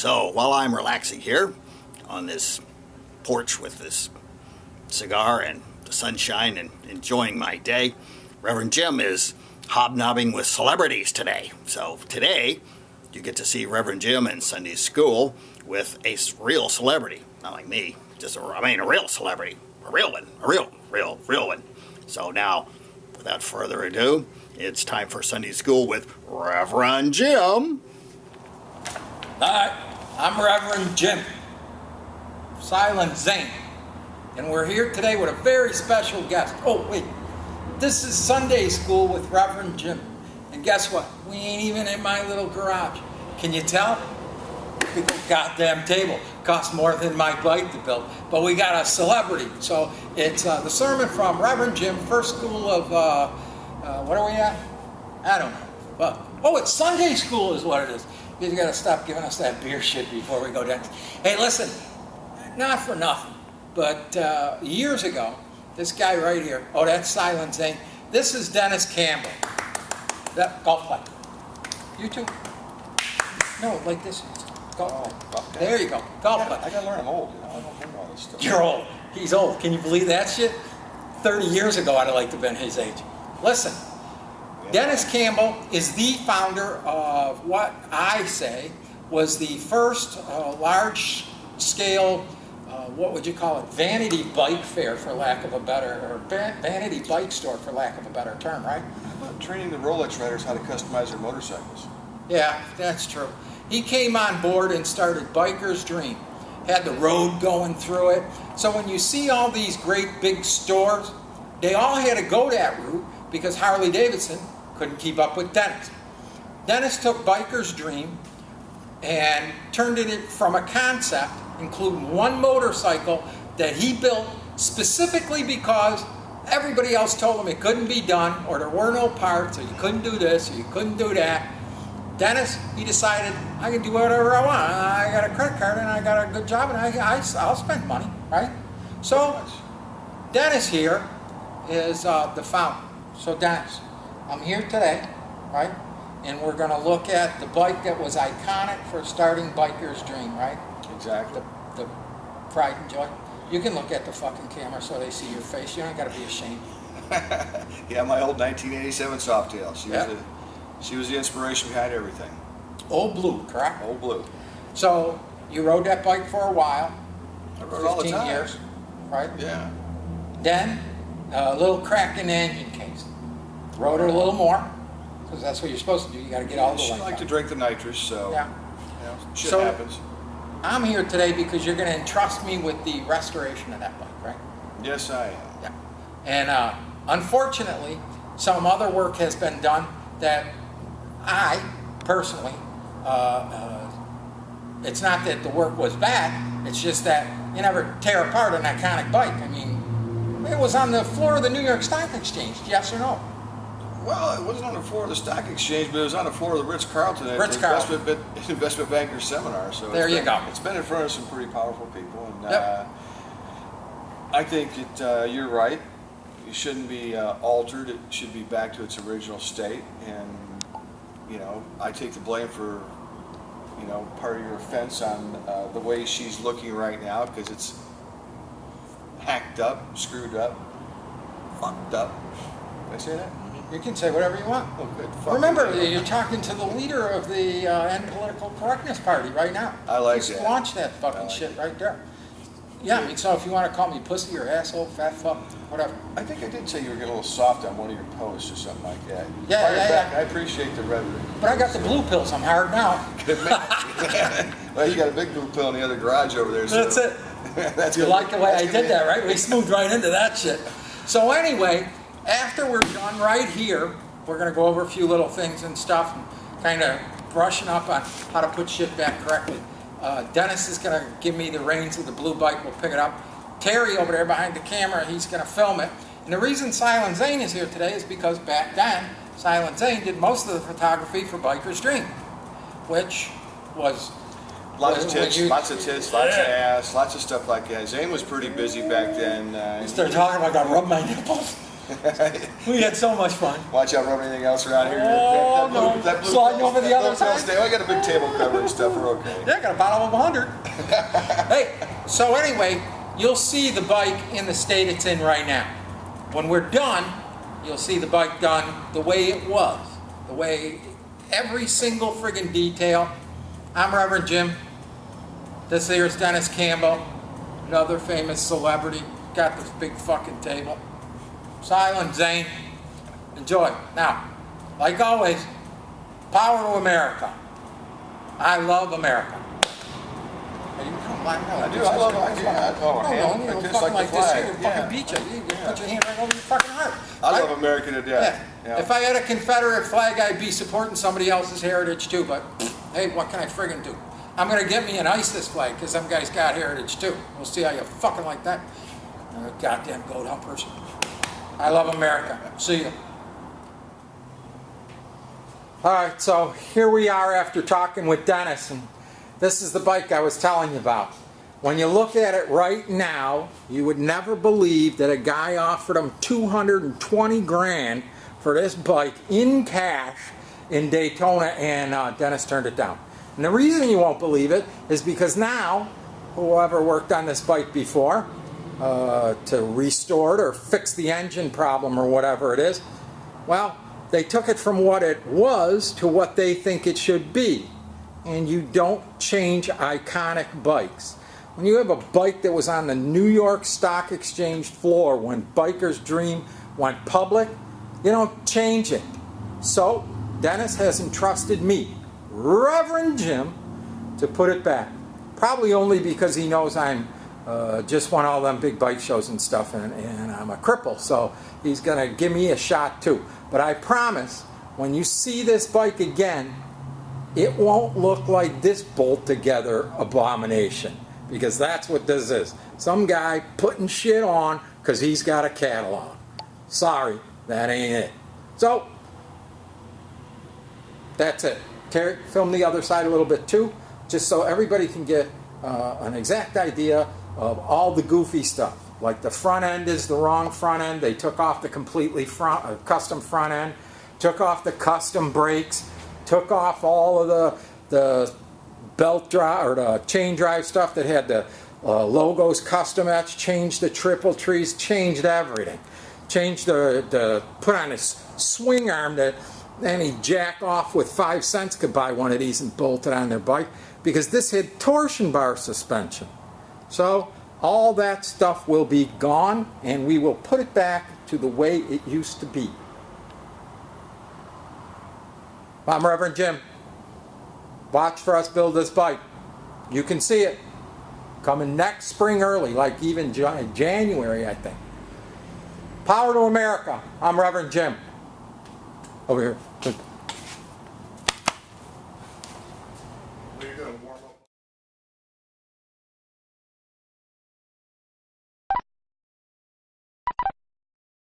So while I'm relaxing here on this porch with this cigar and the sunshine and enjoying my day, Reverend Jim is hobnobbing with celebrities today. So today you get to see Reverend Jim in Sunday school with a real celebrity. Not like me, a real celebrity. A real one. A real one. So now, without further ado, it's time for Sunday school with Reverend Jim. Hi, I'm Reverend Jim, Silent Zane, and we're here today with a very special guest. Oh, wait, this is Sunday school with Reverend Jim, and guess what? We ain't even in my little garage. Can you tell? Big goddamn table. Costs more than my bike to build, but we got a celebrity. So it's the sermon from Reverend Jim, First School of, what are we at? I don't know. But, oh, it's Sunday school is what it is. You got to stop giving us that beer shit before we go down. Hey, listen, not for nothing, but years ago, this guy right here, oh, that's Silent Zane. This is Dennis Campbell. That golf clap. You too. No, like this. Golf clap. Okay. There you go. Golf clap. I got to learn. I'm old. You know? I don't remember all this stuff. You're old. He's old. Can you believe that shit? 30 years ago, I'd have liked to have been his age. Listen. Dennis Campbell is the founder of what I say was the first large-scale, what would you call it, vanity bike fair, for lack of a better, or vanity bike store, for lack of a better term, right? How about training the Rolex riders how to customize their motorcycles? Yeah, that's true. He came on board and started Biker's Dream. Had the road going through it. So when you see all these great big stores, they all had to go that route because Harley-Davidson couldn't keep up with Dennis. Dennis took Biker's Dream and turned it from a concept, including one motorcycle that he built specifically because everybody else told him it couldn't be done, or there were no parts, or you couldn't do this, or you couldn't do that. Dennis, he decided, I can do whatever I want. I got a credit card and I got a good job and I'll spend money, right? So Dennis here is the founder. So Dennis, I'm here today, right? And we're going to look at the bike that was iconic for starting Biker's Dream, right? Exactly. The pride and joy. You can look at the fucking camera so they see your face. You don't got to be ashamed. Yeah, my old 1987 Softail. She was the inspiration behind everything. Old Blue, correct? Old Blue. So you rode that bike for a while. I rode all the time. 15 years, right? Yeah. Then a little crack in the engine case. Rode it a little more, because that's what you're supposed to do. You got to get all the She life liked out. to drink the nitrous, so Yeah. you know, shit So- happens. I'm here today because you're going to entrust me with the restoration of that bike, right? Yes, I am. Yeah. And unfortunately, some other work has been done that I personally, it's not that the work was bad, it's just that you never tear apart an iconic bike. I mean, it was on the floor of the New York Stock Exchange, yes or no? Well, it wasn't on the floor of the stock exchange, but it was on the floor of the Ritz-Carlton at Ritz-Carlton. the investment banker seminar. So There you go. It's been in front of some pretty powerful people, and Yep. I think that you're right. It shouldn't be altered. It should be back to its original state. And you know, I take the blame for part of your offense on the way she's looking right now, because it's hacked up, screwed up, fucked up. Did I say that? You can say whatever you want. Oh, good. Fuck Remember, you. you're talking to the leader of the End Political Correctness Party right now. I like Just that. launch that fucking shit right there. Yeah, I mean, so if you want to call me pussy or asshole, fat fuck, whatever. I think I did say you were getting a little soft on one of your posts or something like that. Yeah, Fire yeah, back. yeah. I appreciate the rhetoric. But I got the blue pills. I'm hard now. Well, you got a big blue pill in the other garage over there. So That's it. That's You gonna- like the way that's I gonna- did that, right? We smoothed right into that shit. So anyway, after we're done right here, we're going to go over a few little things and stuff, and kind of brushing up on how to put shit back correctly. Dennis is going to give me the reins of the blue bike. We'll pick it up. Terry over there behind the camera, he's going to film it. And the reason Silent Zane is here today is because back then, Silent Zane did most of the photography for Biker's Dream, which was... Lots of tits, lots of ass, lots of stuff like that. Zane was pretty busy back then. You start talking about I gotta rub my nipples. We had so much fun. Watch out for anything else around here. Oh, no. Sliding over the other side. I got a big table cover and stuff. We're okay. Yeah, I got a bottle of 100. Hey, so anyway, you'll see the bike in the state it's in right now. When we're done, you'll see the bike done the way it was. The way, every single friggin' detail. I'm Reverend Jim. This here's Dennis Campbell, another famous celebrity. Got this big fucking table. Silent Zane. Enjoy. Now, like always, power to America. I love America. Hey, you come like that. I do. I love it. Yeah. Oh, No, hand, you don't just fucking like the like this flag. here, fucking beat you. You put your hand right over your fucking heart. I love America to death. Yeah. If I had a Confederate flag, I'd be supporting somebody else's heritage too, but hey, what can I friggin' do? I'm gonna get me an ISIS flag, because some guys got heritage too. We'll see how you fucking like that. Goddamn goat humpers. I love America. See you. Alright, so here we are after talking with Dennis, and this is the bike I was telling you about. When you look at it right now, you would never believe that a guy offered him 220 grand for this bike in cash in Daytona, and Dennis turned it down. And the reason you won't believe it is because now, whoever worked on this bike before to restore it or fix the engine problem or whatever it is, well, they took it from what it was to what they think it should be. And you don't change iconic bikes. When you have a bike that was on the New York Stock Exchange floor when Biker's Dream went public, you don't change it. So Dennis has entrusted me, Reverend Jim, to put it back. Probably only because he knows I'm just won all them big bike shows and stuff, and I'm a cripple, so he's going to give me a shot too. But I promise, when you see this bike again, it won't look like this bolt together abomination, because that's what this is. Some guy putting shit on because he's got a catalog. Sorry, that ain't it. So, that's it. Terry, film the other side a little bit too, just so everybody can get an exact idea of all the goofy stuff. Like the front end is the wrong front end. They took off the completely custom front end, took off the custom brakes, took off all of the belt drive or the chain drive stuff that had the logos custom etched, changed the triple trees, changed everything. Changed put on this swing arm that any jack off with 5 cents could buy one of these and bolt it on their bike, because this had torsion bar suspension. So all that stuff will be gone, and we will put it back to the way it used to be. I'm Reverend Jim. Watch for us build this bike. You can see it coming next spring early, like even January, I think. Power to America. I'm Reverend Jim. Over here.